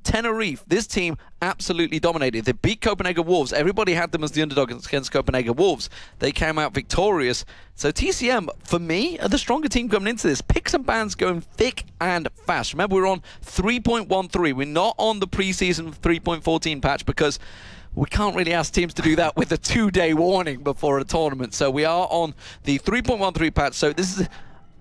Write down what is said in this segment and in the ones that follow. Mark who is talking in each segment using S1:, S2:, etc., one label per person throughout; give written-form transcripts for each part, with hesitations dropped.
S1: Tenerife, this team absolutely dominated. They beat Copenhagen Wolves. Everybody had them as the underdog against Copenhagen Wolves. They came out victorious. So TCM, for me, are the stronger team coming into this. Picks and bans going thick and fast. Remember, we're on 3.13. We're not on the preseason 3.14 patch because we can't really ask teams to do that with a 2-day warning before a tournament. So we are on the 3.13 patch. So this is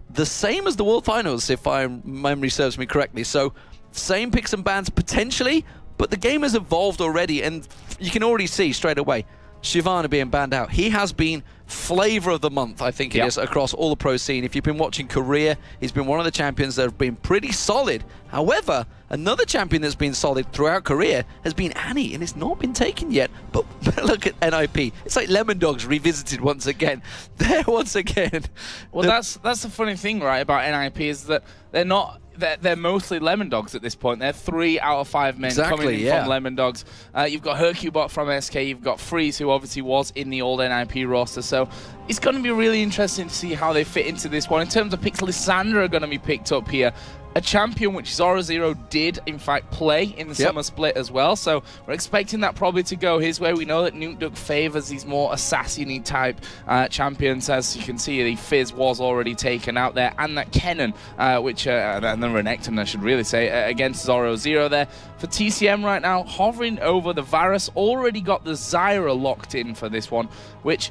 S1: the same as the World Finals, if my memory serves me correctly. So same picks and bans potentially, but the game has evolved already, and you can already see straight away Shyvana being banned out. He has been flavor of the month, I think it is, across all the pro scene. If you've been watching Korea, he's been one of the champions that have been pretty solid. However, another champion that's been solid throughout Korea has been Annie, and it's not been taken yet. But look at NIP. It's like Lemon Dogs revisited once again. There once again.
S2: Well, that's the funny thing, right, about NIP is that they're not... They're mostly Lemon Dogs at this point. They're 3 out of 5 men coming in from Lemon Dogs. You've got hyrqBot from SK. You've got Freeze, who obviously was in the old NIP roster. So it's going to be really interesting to see how they fit into this one. In terms of picks, Lissandra are going to be picked up here. A champion which Zorozero did, in fact, play in the summer split as well. So we're expecting that probably to go his way. We know that Nukeduck favors these more assassin-y type champions. As you can see, the Fizz was already taken out there. And that Kennen, and the Renekton, I should really say, against Zorozero there. For TCM right now, hovering over the Varus. Already got the Zyra locked in for this one, which...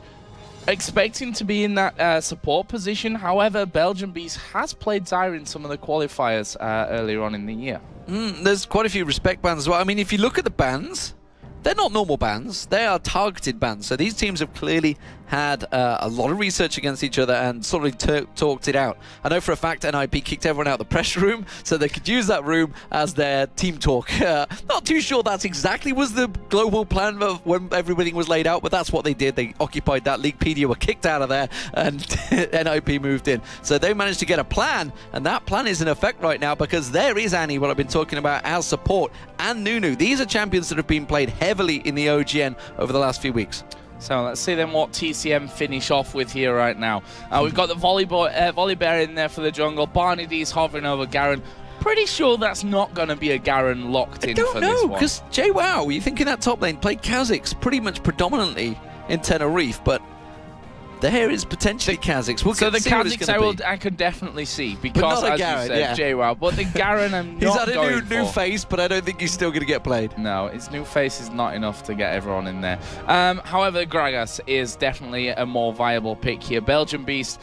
S2: expecting to be in that support position. However, BelgianBeast has played Zyra in some of the qualifiers earlier on in the year.
S1: There's quite a few respect bans as well. I mean, if you look at the bans, they're not normal bans. They are targeted bans. So these teams have clearly had a lot of research against each other and sort of talked it out. I know for a fact NIP kicked everyone out of the press room so they could use that room as their team talk. Not too sure that's exactly was the global plan of when everything was laid out, but that's what they did. They occupied that. Leaguepedia were kicked out of there and NIP moved in. So they managed to get a plan, and that plan is in effect right now because there is Annie, what I've been talking about, as support, and Nunu. These are champions that have been played heavily in the OGN over the last few weeks.
S2: So let's see then what TCM finish off with here right now. We've got the Volibear in there for the jungle. BarneyD's hovering over Garen. Pretty sure that's not going to be a Garen locked in for this one.
S1: I don't know, because Jwaow, you think in that top lane, played Kha'Zix pretty much predominantly in Tenerife, but there is potentially Kha'Zix.
S2: So the Kha'Zix I could definitely see because, as you said, Jwaow. But the Garen I'm not going for. He's had a new face, but I don't think he's still going to get played. No, his new face is not enough to get everyone in there. However, Gragas is definitely a more viable pick here. BelgianBeast,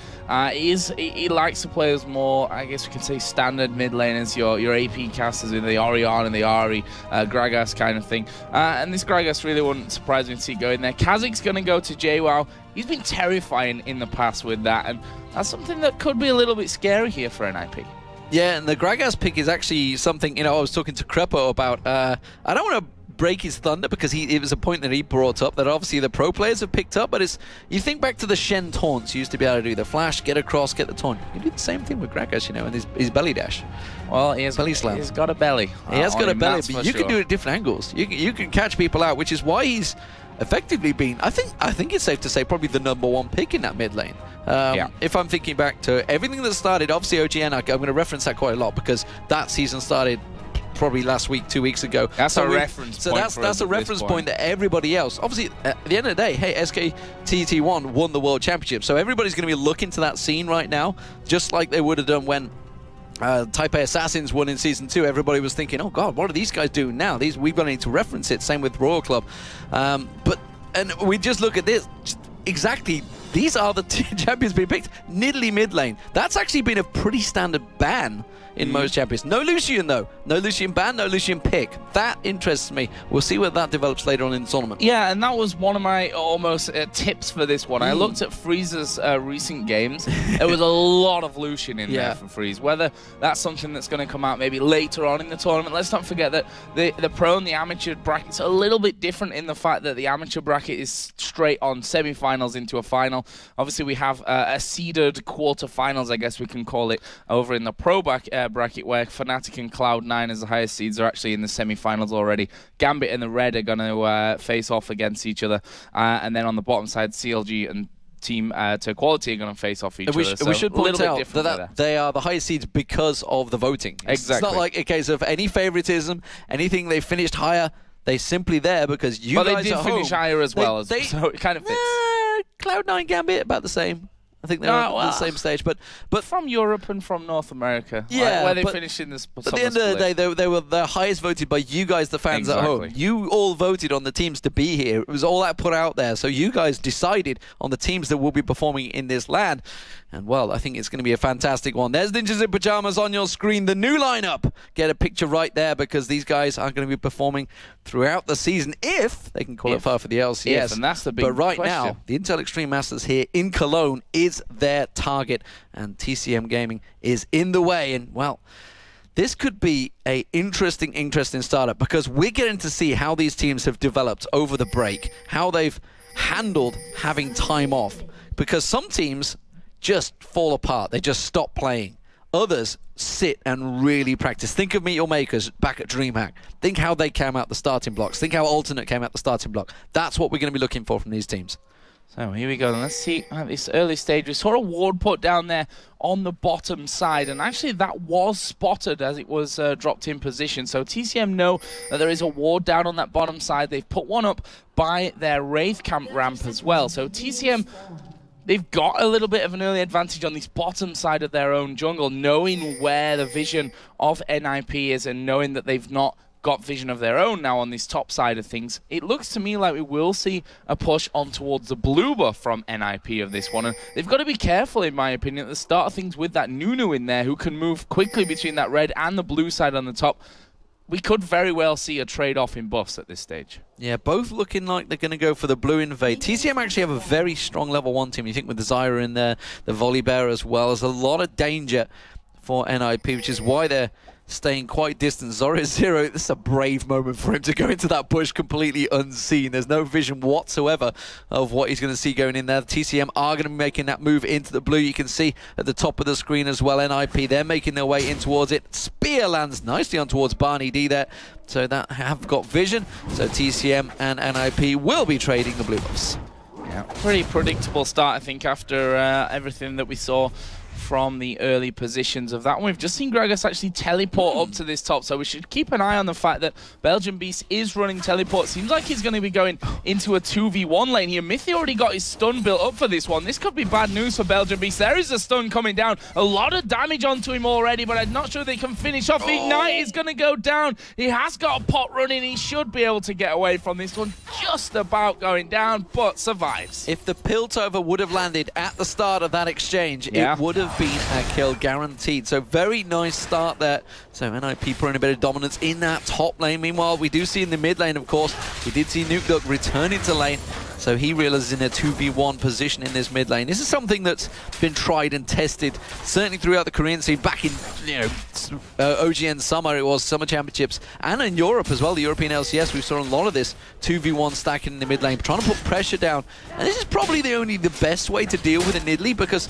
S2: he likes to play as more, I guess we can say, standard mid laners, your AP casters with the Orion and the Ahri, Gragas kind of thing. And this Gragas really wouldn't surprise me to see go in there. Kha'Zix going to go to Jwaow. He's been terrifying in the past with that, and that's something that could be a little bit scary here for NIP.
S1: Yeah, and the Gragas pick is actually something, you know, I was talking to Crepo about. I don't want to break his thunder because it was a point that he brought up that obviously the pro players have picked up, but it's, you think back to the Shen taunts, you used to be able to do the flash, get across, get the taunt. You do the same thing with Gragas, you know, and his belly dash.
S2: Well, he's got a belly.
S1: He has got a belly, but you can do it at different angles. You can catch people out, which is why he's effectively been, I think it's safe to say, probably the #1 pick in that mid lane. If I'm thinking back to everything that started, obviously OGN, I'm going to reference that quite a lot because that season started probably last week, 2 weeks ago.
S2: That's a reference point.
S1: So that's a reference point that everybody else, obviously, at the end of the day, hey, SKTT1 won the World Championship, so everybody's going to be looking to that scene right now, just like they would have done when Taipei Assassins won in Season 2. Everybody was thinking, oh god, what are these guys doing now? We're going to need to reference it. Same with Royal Club. And we just look at this. Exactly, these are the champions being picked. Nidalee mid lane. That's actually been a pretty standard ban in most champions. No Lucian though. No Lucian ban, no Lucian pick. That interests me. We'll see where that develops later on in the tournament.
S2: Yeah, and that was one of my almost tips for this one. I looked at Freeze's recent games. There was a lot of Lucian in there for Freeze. Whether that's something that's going to come out maybe later on in the tournament. Let's not forget that the pro and the amateur brackets are a little bit different in the fact that the amateur bracket is straight on semi-finals into a final. Obviously, we have a seeded quarter-finals, I guess we can call it, over in the pro bracket where Fnatic and Cloud9 as the highest seeds are actually in the semi-finals already. Gambit and the Red are going to face off against each other. And then on the bottom side, CLG and team to quality are going to face off each other.
S1: And we should point out
S2: that
S1: they are the highest seeds because of the voting.
S2: Exactly.
S1: It's not like a case of any favoritism, anything they finished higher. They simply there because you guys
S2: they did finish higher as well, so it kind of fits.
S1: Cloud9 Gambit about the same. I think they're on the same stage, but
S2: from Europe and from North America,
S1: yeah,
S2: where they finished in this.
S1: But at the end of the day, they were the highest voted by you guys, the fans at home. You all voted on the teams to be here. It was all that put out there, so you guys decided on the teams that will be performing in this LAN. And well, I think it's going to be a fantastic one. There's Ninjas in Pyjamas on your screen, the new lineup. Get a picture right there because these guys are going to be performing throughout the season if they can qualify for the LCS.
S2: And that's the big question.
S1: Now, the Intel Extreme Masters here in Cologne is their target, and TCM Gaming is in the way. And well, this could be a interesting startup because we're getting to see how these teams have developed over the break, how they've handled having time off. Because some teams just fall apart. They just stop playing. Others sit and really practice. Think of Meet Your Makers back at DreamHack. Think how they came out the starting blocks. Think how Alternate came out the starting block. That's what we're going to be looking for from these teams.
S2: So here we go. Let's see at this early stage. We saw a ward put down there on the bottom side, and actually that was spotted as it was dropped in position. So TCM know that there is a ward down on that bottom side. They've put one up by their Wraith camp ramp as well. So TCM, they've got a little bit of an early advantage on this bottom side of their own jungle, knowing where the vision of NIP is and knowing that they've not got vision of their own now on this top side of things. It looks to me like we will see a push on towards the blue buff from NIP of this one, and they've got to be careful, in my opinion, at the start of things with that Nunu in there who can move quickly between that red and the blue side on the top. We could very well see a trade-off in buffs at this stage.
S1: Yeah, both looking like they're going to go for the blue invade. TCM actually have a very strong level 1 team. You think with the Zyra in there, the Volibear as well. There's a lot of danger for NIP, which is why they're staying quite distant. Zorozero, this is a brave moment for him to go into that bush completely unseen. There's no vision whatsoever of what he's going to see going in there. The TCM are going to be making that move into the blue. You can see at the top of the screen as well, NIP, they're making their way in towards it. Spear lands nicely on towards BarneyD there. So that have got vision. So TCM and NIP will be trading the blue buffs.
S2: Yeah, pretty predictable start, I think, after everything that we saw from the early positions of that one. We've just seen Gragas actually teleport up to this top, so we should keep an eye on the fact that BelgianBeast is running teleport. Seems like he's going to be going into a 2v1 lane here. Mithy already got his stun built up for this one. This could be bad news for BelgianBeast. There is a stun coming down. A lot of damage onto him already, but I'm not sure they can finish off. Ignite is going to go down. He has got a pot running. He should be able to get away from this one. Just about going down, but survives.
S1: If the Piltover would have landed at the start of that exchange, it would have been a kill guaranteed. So very nice start there. So NIP putting a bit of dominance in that top lane. Meanwhile, we do see in the mid lane, of course, we did see Nukeduck returning to lane. So he realizes in a 2v1 position in this mid lane. This is something that's been tried and tested, certainly throughout the Korean scene, back in, you know, OGN summer, it was Summer Championships, and in Europe as well, the European LCS, we saw a lot of this 2v1 stacking in the mid lane, trying to put pressure down. And this is probably the best way to deal with a Nidalee, because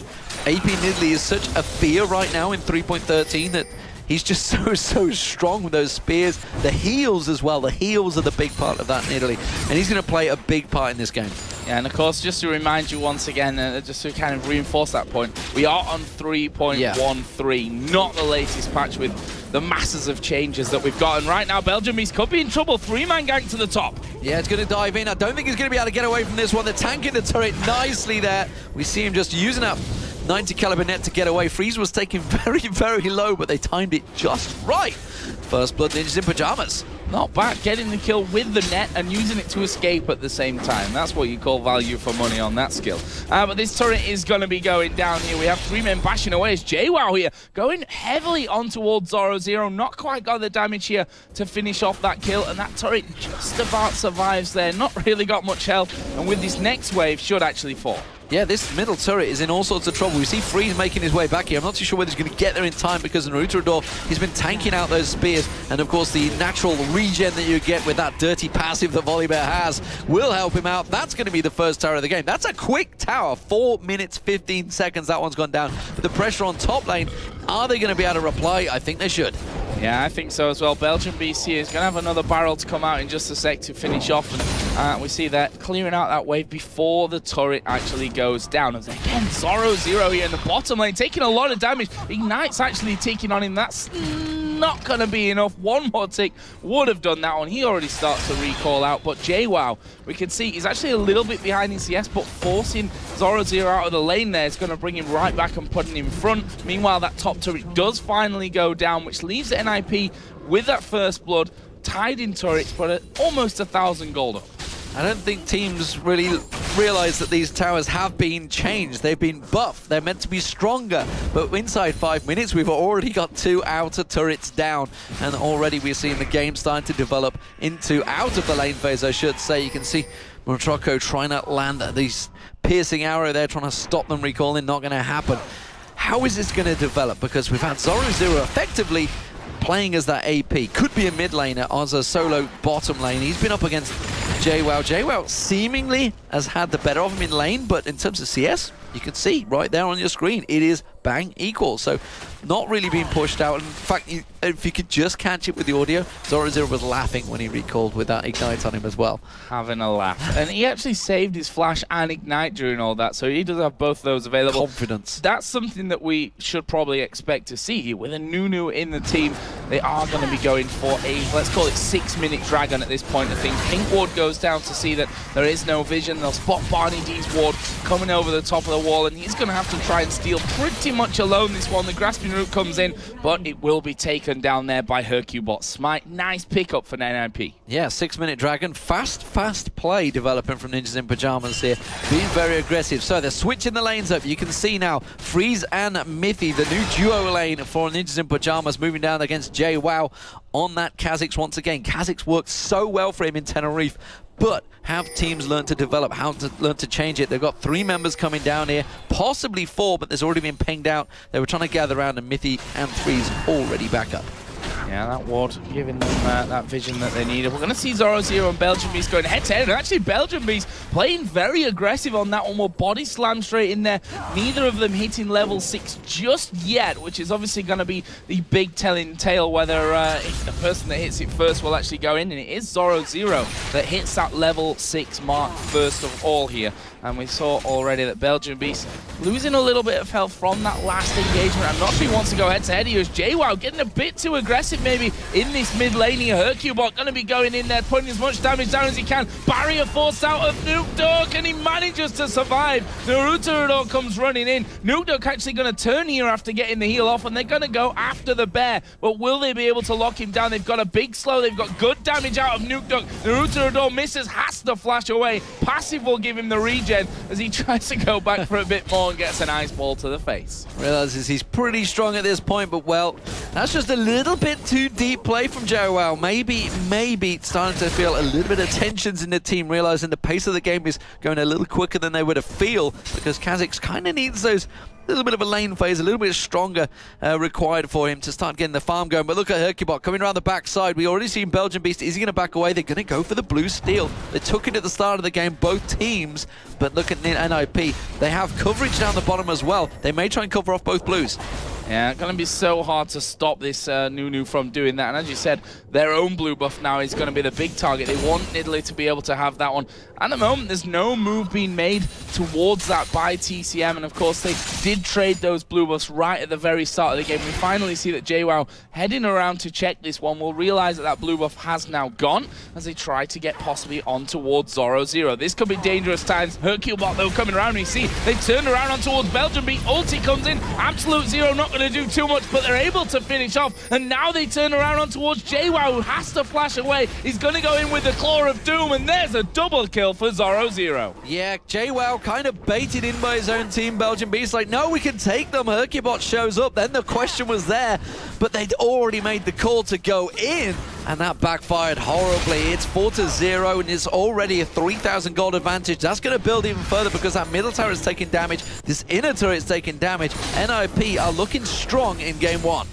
S1: AP Nidalee is such a fear right now in 3.13 that he's just so strong with those spears. The heals as well. The heals are the big part of that Nidalee. And he's going to play a big part in this game.
S2: Yeah, and of course, just to remind you once again, just to kind of reinforce that point, we are on 3.13, not the latest patch with the masses of changes that we've got. And right now, BelgianBeast could be in trouble. 3-man gang to the top.
S1: Yeah, it's going to dive in. I don't think he's going to be able to get away from this one. They're tanking the turret nicely there. We see him just using up 90 caliber net to get away. Freeze was taken very low, but they timed it just right. First blood, Ninjas in Pyjamas.
S2: Not bad, getting the kill with the net and using it to escape at the same time. That's what you call value for money on that skill. But this turret is going to be going down here. We have 3 men bashing away. It's Jwaow here, going heavily on towards Zorozero. Not quite got the damage here to finish off that kill, and that turret just about survives there. Not really got much health, and with this next wave, should actually fall.
S1: Yeah, this middle turret is in all sorts of trouble. We see Freeze making his way back here. I'm not too sure whether he's going to get there in time because Naruterador, he's been tanking out those spears. And of course, the natural regen that you get with that dirty passive that Volibear has will help him out. That's going to be the first tower of the game. That's a quick tower. 4 minutes, 15 seconds. That one's gone down. But the pressure on top lane, are they going to be able to reply? I think they should.
S2: Yeah, I think so as well. BelgianBeast here is going to have another barrel to come out in just a sec to finish off. And we see that clearing out that wave before the turret actually goes down. As again, Zorozero here in the bottom lane, taking a lot of damage. Ignite's actually taking on him. That's not going to be enough. One more tick would have done that one. He already starts to recall out. But Jwaow, we can see he's actually a little bit behind in CS, but forcing Zorozero out of the lane there is going to bring him right back and putting him in front. Meanwhile, that top turret does finally go down, which leaves the NIP with that first blood, tied in turrets, but at almost 1,000 gold up.
S1: I don't think teams really realize that these towers have been changed. They've been buffed. They're meant to be stronger. But inside 5 minutes, we've already got 2 outer turrets down. And already we're seeing the game starting to develop into out of the lane phase, I should say. You can see Motroco trying to land these piercing arrow there, trying to stop them recalling. Not going to happen. How is this going to develop? Because we've had Zorozero effectively playing as that AP. Could be a mid laner as a solo bottom lane. He's been up against Jwaow. Jwaow seemingly has had the better of him in lane, but in terms of CS, you can see right there on your screen, it is bang equal. So not really being pushed out. In fact, if you could just catch it with the audio, Zorozero was laughing when he recalled with that Ignite on him as well.
S2: Having a laugh. And he actually saved his flash and Ignite during all that, so he does have both those available.
S1: Confidence.
S2: That's something that we should probably expect to see here. With a Nunu in the team, they are going to be going for a, let's call it 6-minute dragon at this point of things. Pink ward goes down to see that there is no vision. They'll spot BarneyD's ward coming over the top of the wall, and he's going to have to try and steal pretty much alone this one. The grasping root comes in, but it will be taken down there by hyrqBot. Smite, nice pickup for NIP.
S1: Yeah, 6-minute dragon. Fast play developing from Ninjas in Pyjamas here. Being very aggressive. So they're switching the lanes up. You can see now Freeze and Mithy, the new duo lane for Ninjas in Pyjamas, moving down against Jwaow on that Kha'Zix once again. Kha'Zix worked so well for him in Tenerife, but have teams learned to develop, how to learn to change it? They've got 3 members coming down here, possibly 4, but there's already been pinged out. They were trying to gather around, and Mithy and Freeze already back up.
S2: Yeah, that ward giving them that vision that they needed. We're going to see Zorozero and BelgianBeast going head-to-head. And actually, BelgianBeast playing very aggressive on that one. Will body slam straight in there. Neither of them hitting level 6 just yet, which is obviously going to be the big telling tale whether if the person that hits it first will actually go in. And it is Zorozero that hits that level 6 mark first of all here. And we saw already that BelgianBeast losing a little bit of health from that last engagement. I'm not sure he wants to go head-to-head here. Jwaow getting a bit too aggressive maybe in this mid lane here. hyrqBot going to be going in there, putting as much damage down as he can. Barrier forced out of Nukeduck, and he manages to survive. Naruterador comes running in. Nukeduck actually going to turn here after getting the heal off, and they're going to go after the bear. But will they be able to lock him down? They've got a big slow. They've got good damage out of Nukeduck. Naruterador misses, has to flash away. Passive will give him the regen as he tries to go back for a bit more and gets an ice ball to the face.
S1: Realizes he's pretty strong at this point, but well, that's just a little bit too deep play from Jwaow. Maybe starting to feel a little bit of tensions in the team, realizing the pace of the game is going a little quicker than they would have feel, because Kha'Zix kind of needs those little bit of a lane phase, a little bit stronger required for him to start getting the farm going. But look at hyrqBot coming around the backside. We already seen BelgianBeast. Is he going to back away? They're going to go for the blue steal. They took it at the start of the game, both teams. But look at NIP. They have coverage down the bottom as well. They may try and cover off both blues.
S2: Yeah, going to be so hard to stop this Nunu from doing that. And as you said, their own blue buff now is going to be the big target. They want Nidalee to be able to have that one. At the moment, there's no move being made towards that by TCM. And of course, they did trade those blue buffs right at the very start of the game. We finally see that Jwaow heading around to check this one. We'll realize that that blue buff has now gone as they try to get possibly on towards Zorozero. This could be dangerous times. hyrqBot, though, coming around. We see they turned around on towards BelgianBeast. Ulti comes in. Absolute Zero not going to do too much, but they're able to finish off. And now they turn around on towards Jwaow, who has to flash away. He's going to go in with the Claw of Doom, and there's a double kill for Zorozero.
S1: Yeah, Jwaow kind of baited in by his own team. BelgianBeast like, no, we can take them. hyrqBot shows up. Then the question was there, but they'd already made the call to go in, and that backfired horribly. It's 4-0, and it's already a 3,000 gold advantage. That's going to build even further because that middle tower is taking damage. This inner turret is taking damage. NIP are looking strong in game 1.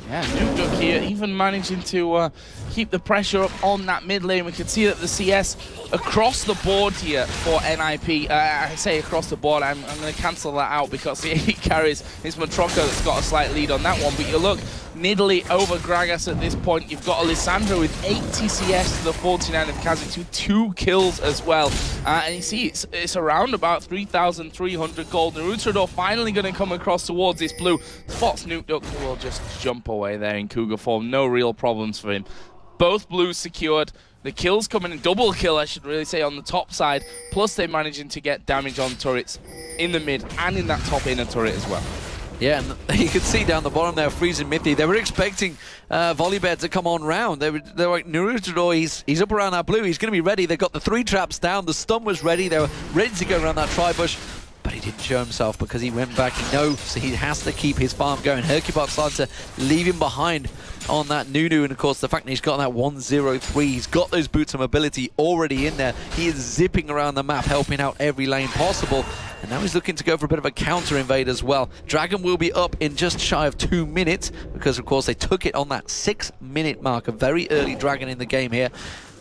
S2: Yeah, Nukeduck here even managing to keep the pressure up on that mid lane. We can see that the CS across the board here for NIP. I say across the board, I'm going to cancel that out because he carries his Motroco that's got a slight lead on that one. But you look, Nidalee over Gragas at this point. You've got Alessandro with 8 TCS to the 49 of Kha'Zix with 2 kills as well. And you see, it's around about 3,300 gold. Naruterador finally going to come across towards this blue. Spots Nukeduck, who will just jump away there in Cougar form. No real problems for him. Both blues secured. The kills coming in, double kill I should really say, on the top side. Plus they're managing to get damage on turrets in the mid and in that top inner turret as well.
S1: Yeah, and you can see down the bottom there, freezing Mithy. They were expecting Volleybed to come on round. They're like, Naruterador, he's up around that blue. He's going to be ready. They've got the 3 traps down. The stun was ready. They were ready to go around that tri-bush. But he didn't show himself because he went back. He knows he has to keep his farm going. hyrqBot started to leave him behind on that Nunu, and of course the fact that he's got that 1-0-3, he's got those boots of mobility already in there. He is zipping around the map, helping out every lane possible. And now he's looking to go for a bit of a counter invade as well. Dragon will be up in just shy of 2 minutes because of course they took it on that 6-minute mark. A very early Dragon in the game here.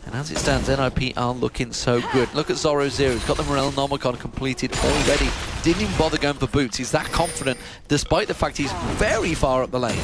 S1: And as it stands, NIP are looking so good. Look at Zorozero. He's got the Morel-Nomicon completed already. Didn't even bother going for boots. He's that confident, despite the fact he's very far up the lane.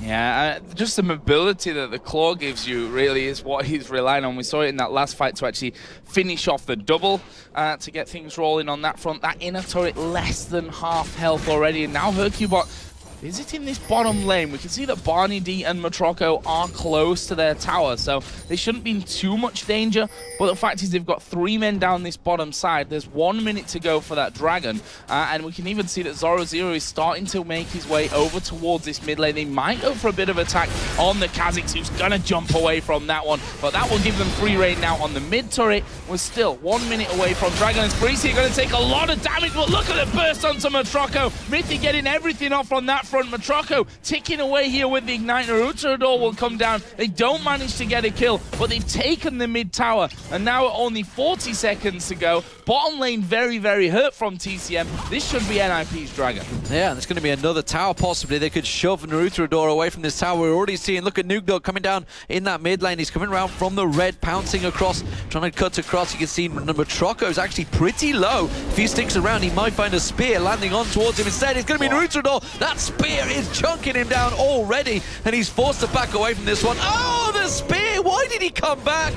S2: Yeah, just the mobility that the claw gives you really is what he's relying on. We saw it in that last fight to actually finish off the double to get things rolling on that front. That inner turret less than half health already. And now hyrqBot visiting this bottom lane. We can see that BarneyD and Motroco are close to their tower, so they shouldn't be in too much danger. But the fact is they've got 3 men down this bottom side. There's 1 minute to go for that Dragon. And we can even see that Zorozero is starting to make his way over towards this mid lane. They might go for a bit of attack on the Kha'Zix, who's going to jump away from that one. But that will give them free reign now on the mid turret. We're still 1 minute away from Dragon. And Freezy are going to take a lot of damage. But look at the burst onto Motroco. Mithy getting everything off on that front. Motroco ticking away here with the Ignite. Naruterador will come down. They don't manage to get a kill, but they've taken the mid tower. And now at only 40 seconds to go, bottom lane very, very hurt from TCM. This should be NIP's Dragon.
S1: Yeah, and there's going to be another tower possibly. They could shove Naruterador away from this tower. We're already seeing, look at Nukeduck coming down in that mid lane. He's coming around from the red, pouncing across, trying to cut across. You can see Motroco is actually pretty low. If he sticks around, he might find a spear landing on towards him. Instead, it's going to be Naruterador. That spear is chunking him down already, and he's forced to back away from this one. Oh, the spear! Why did he come back?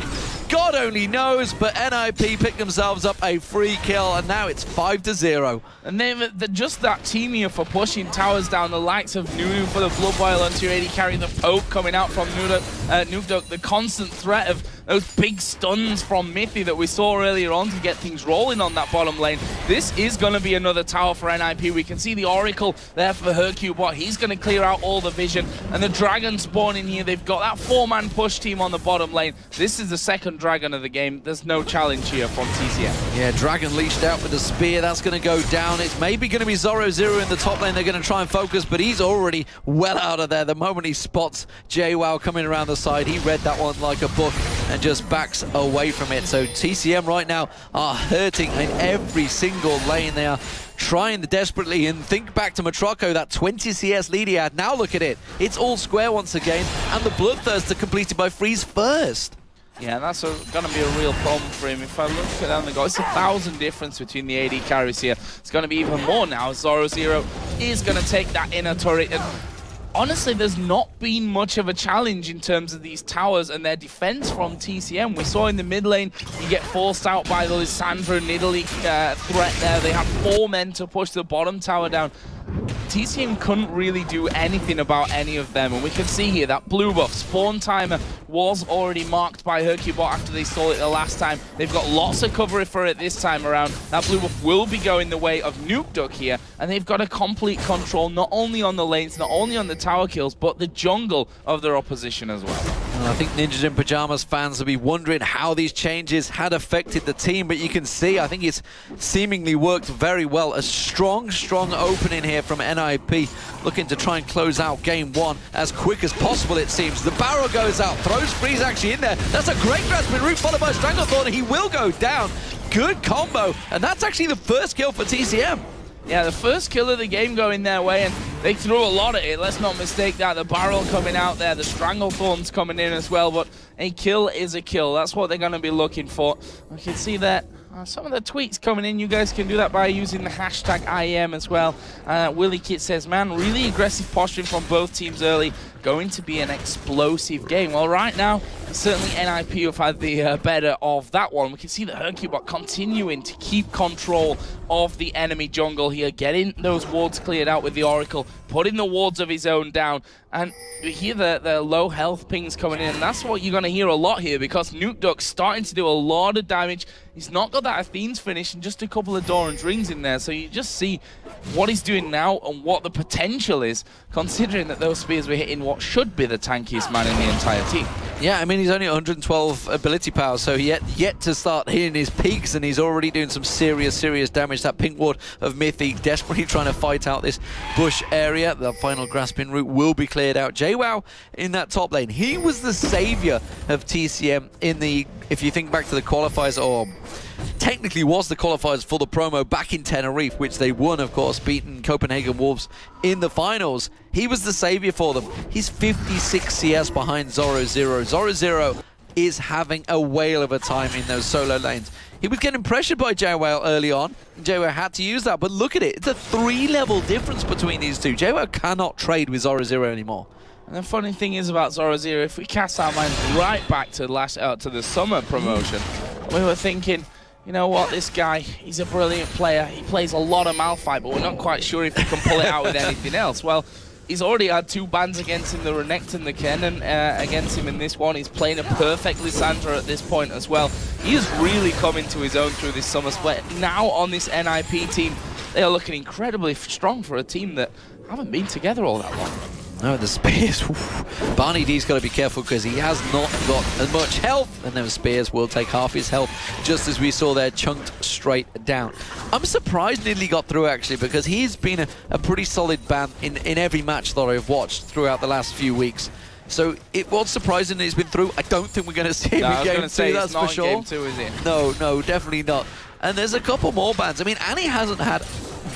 S1: God only knows, but NIP picked themselves up a free kill, and now it's 5-0.
S2: And then just that team here for pushing towers down, the likes of Nunu for the Blood Boil onto your AD carry, the poke coming out from Nukeduck, the constant threat of those big stuns from Mithy that we saw earlier on to get things rolling on that bottom lane. This is going to be another tower for NIP. We can see the Oracle there for hyrqBot. He's going to clear out all the vision, and the Dragon spawning here. They've got that 4-man push team on the bottom lane. This is the second Dragon of the game. There's no challenge here from TCM.
S1: Yeah, Dragon leashed out with the spear. That's going to go down. It's maybe going to be Zorozero in the top lane. They're going to try and focus, but he's already well out of there. The moment he spots Jwaow coming around the side, he read that one like a book and just backs away from it. So TCM right now are hurting in every single lane. They are trying desperately, and think back to Motroco, that 20 CS lead he had. Now look at it. It's all square once again, and the Bloodthirster completed by Freeze first.
S2: Yeah, that's going to be a real problem for him. If I look at down the goal, it's 1,000 difference between the AD carries here. It's going to be even more now. Zorozero is going to take that inner turret, and honestly, there's not been much of a challenge in terms of these towers and their defense from TCM. We saw in the mid lane, you get forced out by the Lissandra Nidalee threat there. They have 4 men to push the bottom tower down. TCM couldn't really do anything about any of them, and we can see here that blue buff spawn timer was already marked by hyrqBot after they stole it the last time. They've got lots of cover for it this time around. That blue buff will be going the way of Nukeduck here, and they've got a complete control not only on the lanes, not only on the tower kills, but the jungle of their opposition as well.
S1: I think Ninjas in Pyjamas fans will be wondering how these changes had affected the team, but you can see, I think it's seemingly worked very well. A strong opening here from NIP, looking to try and close out game 1 as quick as possible, it seems. The barrel goes out, throws Freeze actually in there. That's a great grasping root followed by Stranglethorn. He will go down. Good combo, and that's actually the first kill for TCM.
S2: Yeah, the first kill of the game going their way, and they threw a lot at it. Let's not mistake that. The barrel coming out there, the Stranglethorn's coming in as well, but a kill is a kill. That's what they're going to be looking for. I can see that some of the tweets coming in. You guys can do that by using the hashtag IEM as well. Willie Kit says, man, really aggressive posturing from both teams early. going to be an explosive game. Well, right now, certainly NIP have had the better of that one. We can see that hyrqBot continuing to keep control of the enemy jungle here, getting those wards cleared out with the Oracle, putting the wards of his own down, and we hear the low health pings coming in, and that's what you're going to hear a lot here, because Nukeduck's starting to do a lot of damage. He's not got that Athene's finish and just a couple of Doran's rings in there, so you just see what he's doing now and what the potential is, considering that those spears were hitting what should be the tankiest man in the entire team.
S1: Yeah, I mean, he's only 112 ability power, so yet to start hitting his peaks, and he's already doing some serious damage. That pink ward of Mithy desperately trying to fight out this bush area. The final grasping route will be cleared out. Jwaow in that top lane. He was the savior of TCM in the, if you think back to the qualifiers, or technically was the qualifiers for the promo back in Tenerife, which they won, of course, beating Copenhagen Wolves in the finals. He was the savior for them. He's 56 CS behind Zorozero. Zorozero is having a whale of a time in those solo lanes. He was getting pressured by Jwaow early on. Jwaow had to use that, but look at it. It's a 3-level difference between these two. Jwaow cannot trade with Zorozero anymore.
S2: And the funny thing is about Zorozero, if we cast our minds right back to the summer promotion, we were thinking, you know what, this guy, he's a brilliant player. He plays a lot of Malphite, but we're not quite sure if he can pull it out with anything else. Well, he's already had 2 bans against him, the Renekton and the Kennen against him in this one. He's playing a perfect Lissandra at this point as well. He has really come into his own through this summer split. Now on this NIP team, they are looking incredibly strong for a team that haven't been together all that long.
S1: No, the spears. BarneyD's got to be careful because he has not got as much health, and those spears will take half his health, just as we saw there, chunked straight down. I'm surprised Nidley got through, actually, because he's been a pretty solid ban in every match that I've watched throughout the last few weeks. So it was surprising that he's been through. I don't think we're going to see him in Game 2, that's for sure.
S2: Game 2, is it?
S1: No, definitely not. And there's a couple more bans. I mean, Annie hasn't had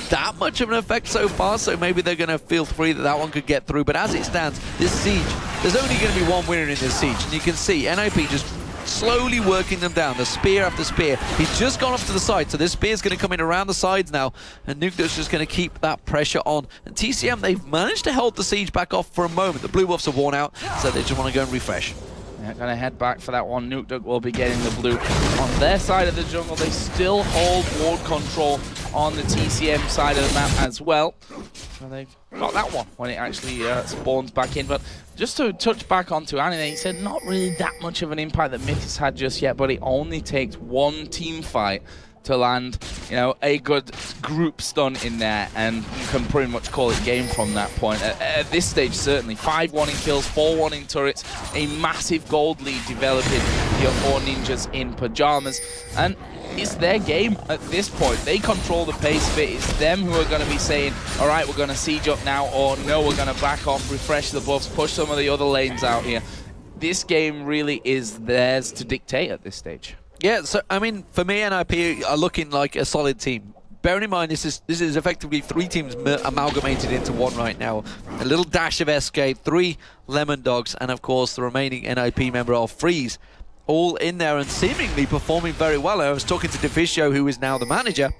S1: that much of an effect so far, so maybe they're going to feel free that one could get through. But as it stands, this siege, there's only going to be one winner in this siege, and you can see NIP just slowly working them down, the spear after spear. He's just gone off to the side, so this spear's going to come in around the sides now, and Nukeduck's just going to keep that pressure on. And TCM, they've managed to hold the siege back off for a moment. The blue buffs are worn out, so they just want to go and refresh.
S2: Yeah, gonna head back for that one. Nukeduck will be getting the blue on their side of the jungle. They still hold ward control on the TCM side of the map as well. So they've got that one when it actually spawns back in. But just to touch back onto Annie, he said not really that much of an impact that Mithy's had just yet, but it only takes one team fight to land, you know, a good group stun in there, and you can pretty much call it game from that point. At this stage, certainly. 5-1 in kills, 4-1 in turrets, a massive gold lead developing your 4 ninjas in Pyjamas, and it's their game at this point. They control the pace of it. It's them who are going to be saying, all right, we're going to siege up now, or no, we're going to back off, refresh the buffs, push some of the other lanes out here. This game really is theirs to dictate at this stage.
S1: Yeah, so, I mean, for me, NIP are looking like a solid team. Bearing in mind, this is effectively 3 teams amalgamated into one right now. A little dash of SK, 3 Lemon Dogs, and of course, the remaining NIP member of Freeze, all in there and seemingly performing very well. I was talking to Deficio, who is now the manager,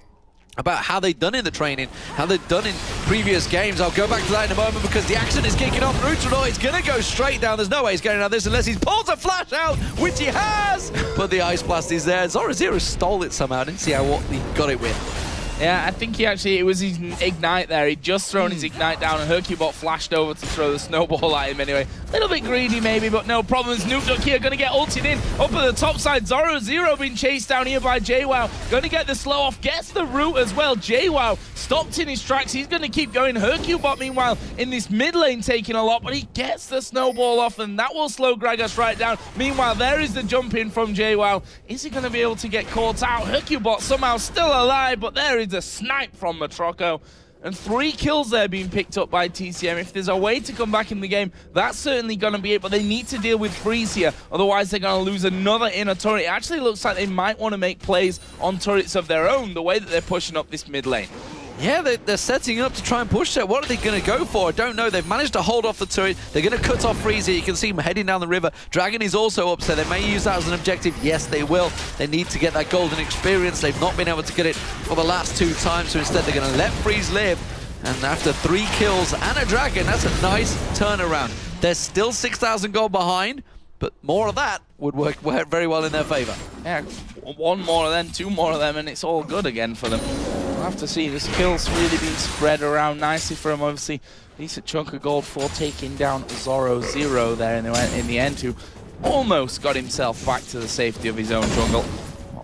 S1: about how they've done in the training, how they've done in previous games. I'll go back to that in a moment because the action is kicking off. Naruterador is going to go straight down. There's no way he's getting out of this unless he pulls a flash out, which he has. But the Ice Blast is there. Zorozero stole it somehow. I didn't see what he got it with.
S2: Yeah, I think it was his Ignite there. He'd just thrown his Ignite down, and hyrqBot flashed over to throw the snowball at him anyway. A little bit greedy maybe, but no problems. Nukeduck here going to get ulted in. Up at the top side, Zorozero being chased down here by Jwaow. Going to get the slow off, gets the root as well. Jwaow stopped in his tracks. He's going to keep going. hyrqBot, meanwhile, in this mid lane taking a lot, but he gets the snowball off, and that will slow Gragas right down. Meanwhile, there is the jump in from Jwaow. Is he going to be able to get caught out? hyrqBot somehow still alive, but there is a snipe from Motroco, and 3 kills there being picked up by TCM. If there's a way to come back in the game, that's certainly going to be it, but they need to deal with Freeze here, otherwise they're going to lose another inner turret. It actually looks like they might want to make plays on turrets of their own, the way that they're pushing up this mid lane.
S1: Yeah, they're setting up to try and push that. What are they going to go for? I don't know. They've managed to hold off the turret. They're going to cut off Freeze here. You can see him heading down the river. Dragon is also up, so they may use that as an objective. Yes, they will. They need to get that golden experience. They've not been able to get it for the last 2 times, so instead they're going to let Freeze live. And after 3 kills and a Dragon, that's a nice turnaround. They're still 6,000 gold behind, but more of that would work very well in their favor.
S2: Yeah, one more of them, two more of them, and it's all good again for them. We'll have to see. The skills really being spread around nicely for him. Obviously, decent chunk of gold for taking down Zorozero there in the end, who almost got himself back to the safety of his own jungle.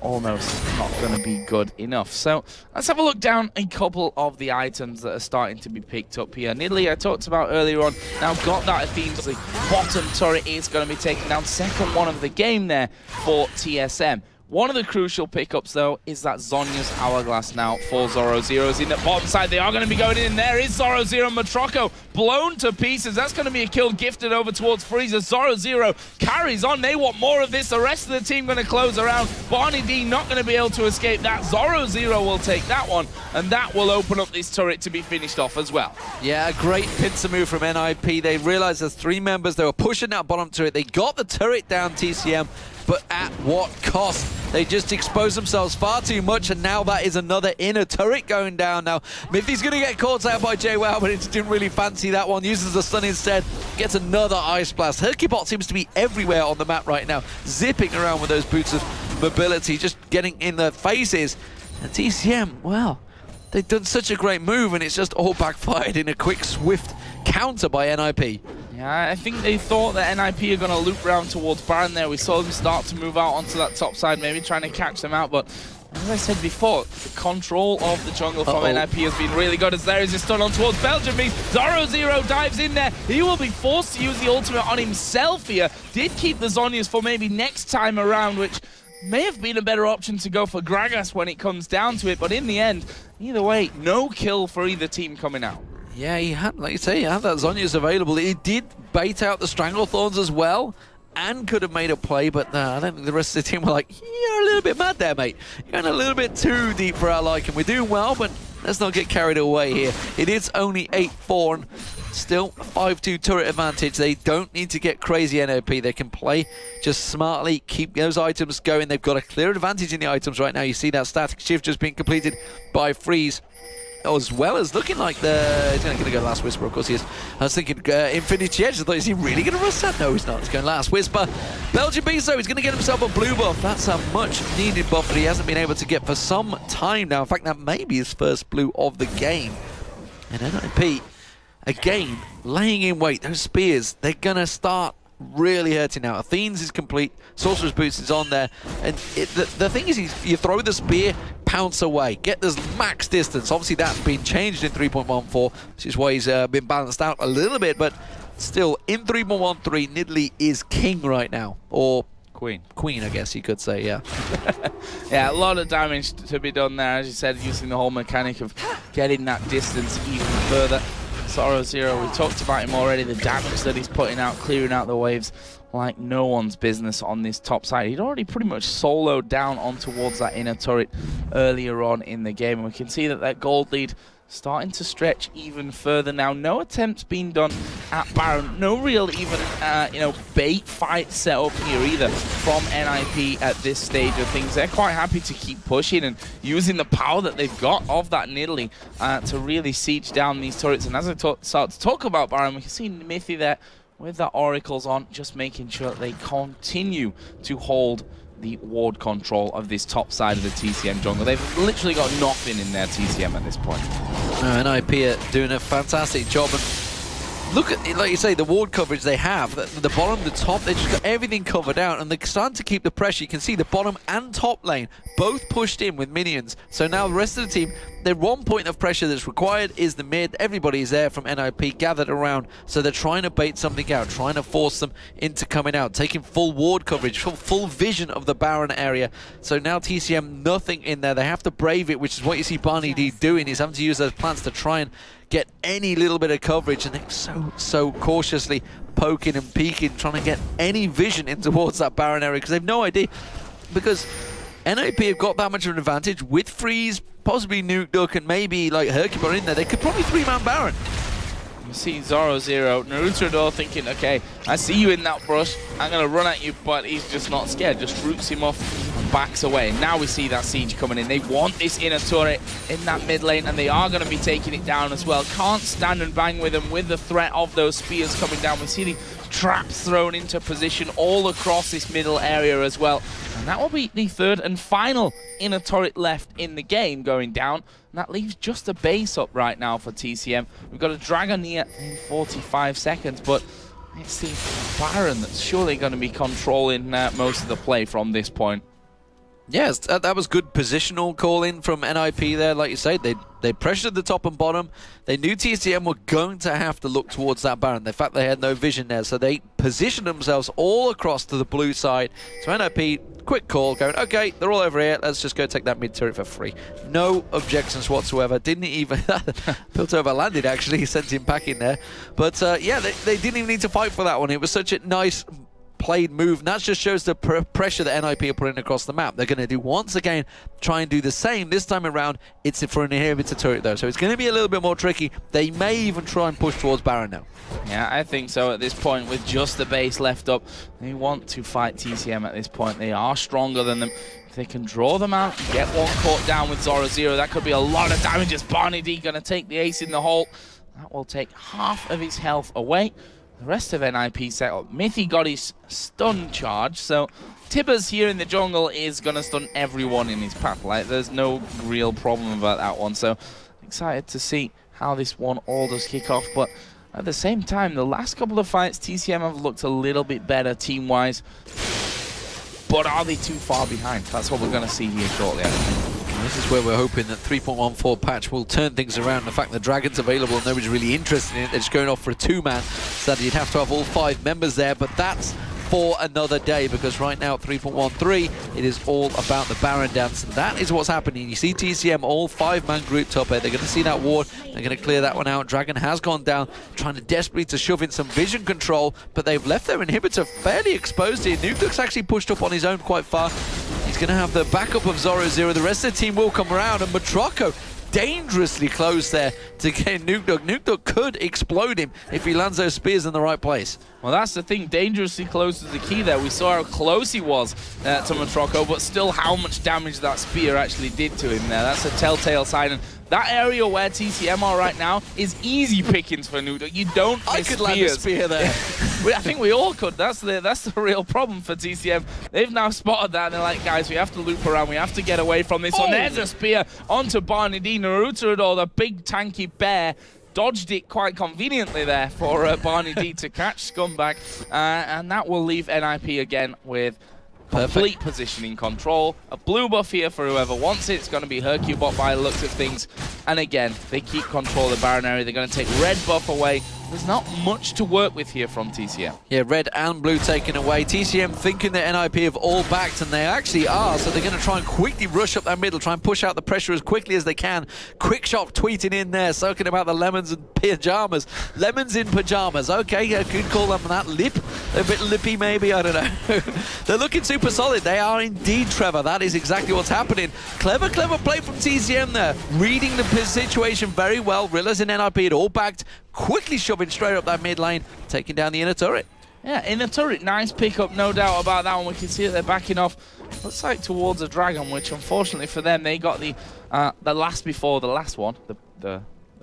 S2: Almost not going to be good enough. So let's have a look down a couple of the items that are starting to be picked up here. Nidalee, I talked about earlier on, now got that Athene. The bottom turret is going to be taken down. Second one of the game there for TSM. One of the crucial pickups, though, is that Zhonya's Hourglass now for Zorozero's in the bottom side. They are going to be going in. There is Zorozero. Motroco blown to pieces. That's going to be a kill gifted over towards Freezer. Zorozero carries on. They want more of this. The rest of the team going to close around. BarneyD not going to be able to escape that. Zorozero will take that one, and that will open up this turret to be finished off as well.
S1: Yeah, a great pincer move from NIP. They realized there's 3 members. They were pushing that bottom turret. They got the turret down, TCM. But at what cost? They just exposed themselves far too much, and now that is another inner turret going down now. Mithy's going to get caught out by Jwaow, but it didn't really fancy that one. Uses the stun instead, gets another Ice Blast. hyrqBot seems to be everywhere on the map right now, zipping around with those boots of mobility, just getting in their faces. And TCM, well, they've done such a great move, and it's just all backfired in a quick, swift counter by NIP.
S2: Yeah, I think they thought that NIP are going to loop round towards Baron there. We saw them start to move out onto that top side, maybe trying to catch them out. But as I said before, the control of the jungle from NIP has been really good, as there is a stun on towards BelgianBeast. Zorozero dives in there. He will be forced to use the ultimate on himself here. Did keep the Zhonyas for maybe next time around, which may have been a better option to go for Gragas when it comes down to it. But in the end, either way, no kill for either team coming out.
S1: Yeah, he had, like you say, he had that Zhonya's available. He did bait out the Stranglethorns as well, and could have made a play, but I don't think the rest of the team were like, you're a little bit mad there, mate. You're going a little bit too deep for our liking. We're doing well, but let's not get carried away here. It is only 8-4, and still 5-2 turret advantage. They don't need to get crazy NOP. They can play just smartly, keep those items going. They've got a clear advantage in the items right now. You see that static shift just being completed by Freeze, as well as looking like he's going to go Last Whisper. Of course he is. I was thinking Infinity Edge. I thought, is he really going to rust that? No, he's not. He's going Last Whisper. BelgianBeast, though, he's going to get himself a blue buff. That's a much needed buff that he hasn't been able to get for some time now. In fact, that may be his first blue of the game. And NIP, again, laying in wait. Those spears, they're going to start really hurting now. Athene's is complete. Sorcerer's Boots is on there. And the thing is, you throw the spear, pounce away, get this max distance. Obviously, that's been changed in 3.14, which is why he's been balanced out a little bit. But still, in 3.13, Nidalee is king right now. Or
S2: Queen,
S1: I guess you could say, yeah.
S2: Yeah, a lot of damage to be done there, as you said, using the whole mechanic of getting that distance even further. Zorozero, we talked about him already, the damage that he's putting out, clearing out the waves like no one's business on this top side. He'd already pretty much soloed down on towards that inner turret earlier on in the game, and we can see that that gold lead starting to stretch even further now. No attempts being done at Baron. No real even, bait fight set up here either from NIP at this stage of things. They're quite happy to keep pushing and using the power that they've got of that Nidalee to really siege down these turrets. And as I start to talk about Baron, we can see Mithy there with the oracles on, just making sure that they continue to hold the ward control of this top side of the TCM jungle. They've literally got nothing in their TCM at this point.
S1: NIP are doing a fantastic job. And look at, like you say, the ward coverage they have. The bottom, the top, they just got everything covered out, and they're starting to keep the pressure. You can see the bottom and top lane both pushed in with minions. So now the rest of the team, their one point of pressure that's required is the mid. Everybody is there from NIP gathered around, so they're trying to bait something out, trying to force them into coming out, taking full ward coverage, full vision of the Baron area. So now TCM, nothing in there. They have to brave it, which is what you see BarneyD doing. He's having to use those plants to try and get any little bit of coverage, and they're so cautiously poking and peeking, trying to get any vision in towards that Baron area, because they've no idea. Because NIP have got that much of an advantage with Freeze, possibly Nukeduck, and maybe like hyrqBot in there. They could probably 3-man Baron.
S2: You see Zorozero, Naruterador thinking, okay, I see you in that brush, I'm going to run at you, but he's just not scared, just roots him off and backs away. And now we see that siege coming in. They want this inner turret in that mid lane, and they are going to be taking it down as well. Can't stand and bang with them with the threat of those spears coming down. We see the traps thrown into position all across this middle area as well. And that will be the third and final inner turret left in the game going down. And that leaves just a base up right now for TCM. We've got a Dragoneer in 45 seconds, but it's the Baron that's surely going to be controlling most of the play from this point.
S1: Yes, that was good positional calling from NIP there. Like you say, they pressured the top and bottom. They knew TCM were going to have to look towards that Baron. In fact, they had no vision there, so they positioned themselves all across to the blue side. So NIP, quick call, going, okay, they're all over here. Let's just go take that mid turret for free. No objections whatsoever. Didn't even... Piltover landed, actually. He sent him packing there. But, yeah, they didn't even need to fight for that one. It was such a nice... played move, and that just shows the pressure that NIP are putting across the map. They're going to do once again, try and do the same. This time around, it's for an inhibitor turret though, so it's going to be a little bit more tricky. They may even try and push towards Baron now.
S2: Yeah, I think so at this point, with just the base left up. They want to fight TCM at this point. They are stronger than them. If they can draw them out, get one caught down with Zorozero, that could be a lot of damage. As BarneyD going to take the ace in the hole. That will take half of his health away. The rest of NIP set up. Mithy got his stun charge, so Tibbers here in the jungle is going to stun everyone in his path. Like, there's no real problem about that one, so excited to see how this one all does kick off. But at the same time, the last couple of fights, TCM have looked a little bit better team-wise. But are they too far behind? That's what we're going to see here shortly, I think.
S1: This is where we're hoping that 3.14 patch will turn things around. The fact that Dragon's available and nobody's really interested in it, they're just going off for a two-man, so that you'd have to have all 5 members there, but that's for another day, because right now at 3.13, it is all about the Baron dance, and that is what's happening. You see TCM all 5-man grouped up here. They're going to see that ward, they're going to clear that one out. Dragon has gone down, trying to desperately to shove in some vision control, but they've left their inhibitor fairly exposed here. Nukeduck's actually pushed up on his own quite far. He's going to have the backup of Zorozero. The rest of the team will come around, and Motroco dangerously close there to get Nukeduck. Nukeduck could explode him if he lands those spears in the right place.
S2: Well, that's the thing. Dangerously close is the key there. We saw how close he was to Motroco, but still how much damage that spear actually did to him there. That's a telltale sign. And that area where TCM are right now is easy pickings for Nukeduck. You don't miss
S1: I could land a spear there.
S2: I think we all could. That's the real problem for TCM. They've now spotted that, and they're like, guys, we have to loop around. We have to get away from this. Oh. And there's a spear onto BarneyD. Naruterador, the big tanky bear, dodged it quite conveniently there for BarneyD to catch Scumbag. And that will leave NIP again with complete positioning control. A blue buff here for whoever wants it. It's going to be hyrqBot by the looks of things. And again, they keep control of the Baron area. They're going to take red buff away. There's not much to work with here from TCM.
S1: Yeah, red and blue taken away. TCM thinking that NIP have all backed, and they actually are, so they're going to try and quickly rush up that middle, try and push out the pressure as quickly as they can. Quickshot tweeting in there, soaking about the lemons and pyjamas. Lemons in pyjamas. Okay, I could call them that. Lip? A bit lippy maybe, I don't know. They're looking super solid. They are indeed, Trevor. That is exactly what's happening. Clever play from TCM there. Reading the situation very well. Realizing NIP had all backed. Quickly shoving straight up that mid lane, taking down the inner turret.
S2: Yeah, inner turret, nice pickup, no doubt about that one. We can see that they're backing off. Looks like towards a dragon, which unfortunately for them, they got the last before the last one.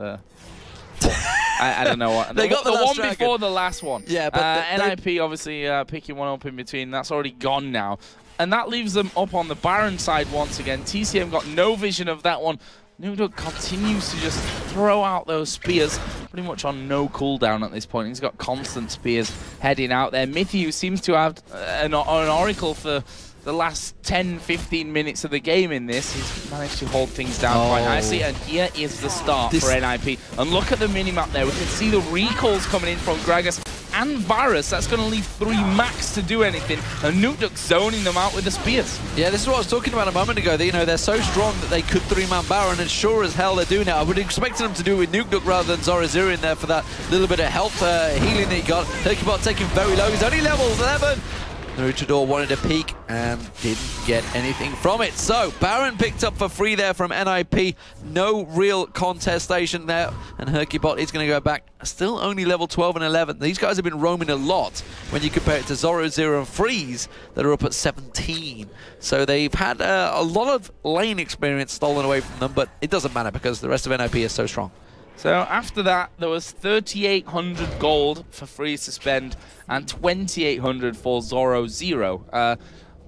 S2: I don't know what.
S1: They got the
S2: one
S1: dragon
S2: before the last one.
S1: Yeah, but
S2: NIP obviously picking one up in between. That's already gone now, and that leaves them up on the Baron side once again. TCM got no vision of that one. Nukeduck continues to just throw out those spears, pretty much on no cooldown at this point. He's got constant spears heading out there. Mithy, who seems to have an oracle for the last 10-15 minutes of the game in this, he's managed to hold things down quite nicely. And here is the start for NIP. And look at the minimap there. We can see the recalls coming in from Gragas and Varus. That's going to leave 3 max to do anything. And Nukeduck zoning them out with the spears.
S1: Yeah, this is what I was talking about a moment ago. That, you know, they're so strong that they could 3-man Baron, and sure as hell they're doing it. I would have expected them to do it with Nukeduck rather than Zorozero in there for that little bit of health healing that he got. hyrqBot taking very low. He's only level 11. Naruterador wanted a peek and didn't get anything from it. So, Baron picked up for free there from NIP. No real contestation there. And hyrqBot is going to go back. Still only level 12 and 11. These guys have been roaming a lot when you compare it to Zorozero and Freeze that are up at 17. So they've had a lot of lane experience stolen away from them, but it doesn't matter because the rest of NIP is so strong.
S2: So after that, there was 3,800 gold for Freeze to spend and 2,800 for Zorozero.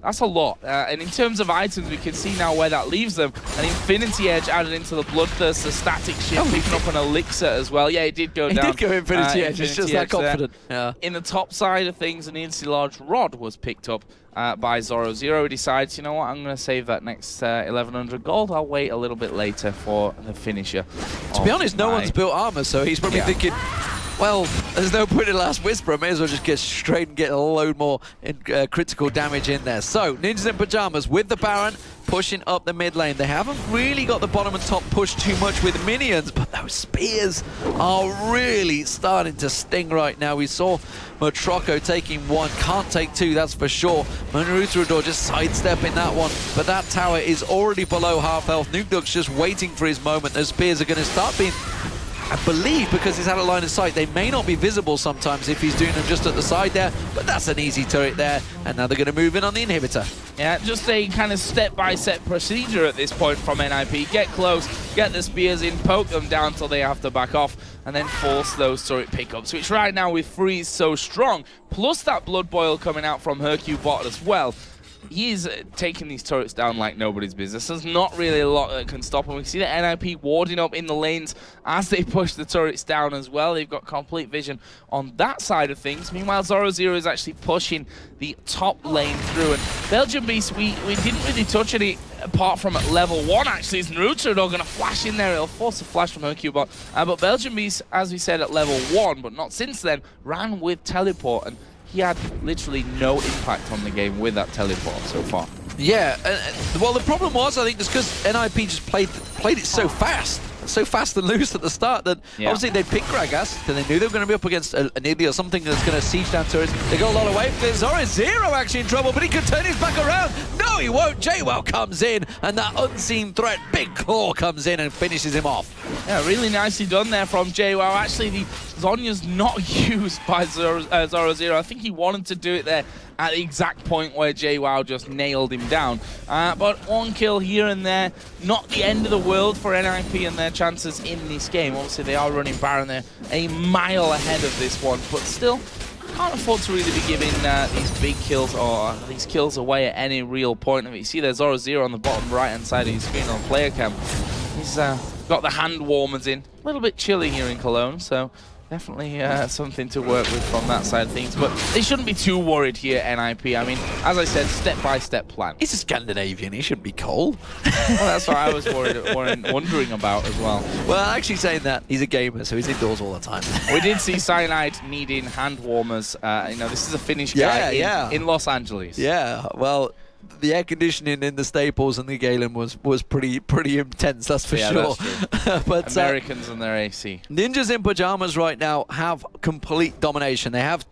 S2: That's a lot. And in terms of items, we can see now where that leaves them. An Infinity Edge added into the Bloodthirst, a Static Shield, picking up an Elixir as well. Yeah, it did go down.
S1: It did go Infinity Edge, it's just that confident. Yeah.
S2: In the top side of things, an Infinity Large Rod was picked up by Zorozero. He decides, you know what, I'm going to save that next 1,100 gold. I'll wait a little bit later for the finisher.
S1: To be honest, no one's built armor, so he's probably thinking, well, there's no point in Last Whisper. I may as well just get straight and get a load more critical damage in there. So, Ninjas in Pyjamas with the Baron pushing up the mid lane. They haven't really got the bottom and top pushed too much with minions, but those spears are really starting to sting right now. We saw Motroco taking one, can't take two, that's for sure. Naruterador just sidestepping that one, but that tower is already below half health. Nukeduck's just waiting for his moment. Those spears are going to start being, I believe, because he's had a line of sight, they may not be visible sometimes if he's doing them just at the side there, but that's an easy turret there, and now they're going to move in on the inhibitor.
S2: Yeah, just a kind of step-by-step procedure at this point from NIP. Get close, get the spears in, poke them down till they have to back off, and then force those turret pickups, which right now with Freeze so strong, plus that Blood Boil coming out from hyrqBot as well, he's taking these turrets down like nobody's business. There's not really a lot that can stop him. We see the NIP warding up in the lanes as they push the turrets down as well. They've got complete vision on that side of things. Meanwhile, Zorozero is actually pushing the top lane through. And BelgianBeast, we didn't really touch any apart from at level 1, actually. Is Naruterador going to flash in there? It'll force a flash from hyrqBot. But BelgianBeast, as we said, at level 1, but not since then, ran with teleport. And he had literally no impact on the game with that teleport so far.
S1: Yeah, well, the problem was, I think, is because NIP just played it so fast and loose at the start that obviously they picked Gragas because they knew they were going to be up against an Nibli or something that's going to siege down turrets. They got a lot of wave clears. Zorozero actually in trouble, but he could turn his back around. No, he won't. Jwaow comes in, and that unseen threat, Big Claw, comes in and finishes him off.
S2: Yeah, really nicely done there from Jwaow. Actually, the Zonya's not used by Zorozero. I think he wanted to do it there at the exact point where Jwaow just nailed him down. But one kill here and there, not the end of the world for NIP and their chances in this game. Obviously, they are running Baron there a mile ahead of this one, but still can't afford to really be giving these big kills or these kills away at any real point. I mean, you see there's Zorozero on the bottom right-hand side of his screen on player cam. He's got the hand warmers in. A little bit chilly here in Cologne, so definitely something to work with from that side of things, but they shouldn't be too worried here at NIP. I mean, as I said, step-by-step plan.
S1: He's a Scandinavian, he shouldn't be cold.
S2: Well, that's what I was wondering about as well.
S1: Well, actually saying that, he's a gamer, so he's indoors all the time.
S2: We did see Cyanide needing hand warmers. You know, this is a Finnish guy in Los Angeles.
S1: Yeah, well, the air conditioning in the Staples and the Galen was pretty intense, that's for sure.
S2: That's but Americans and their AC.
S1: Ninjas in Pyjamas right now have complete domination. They have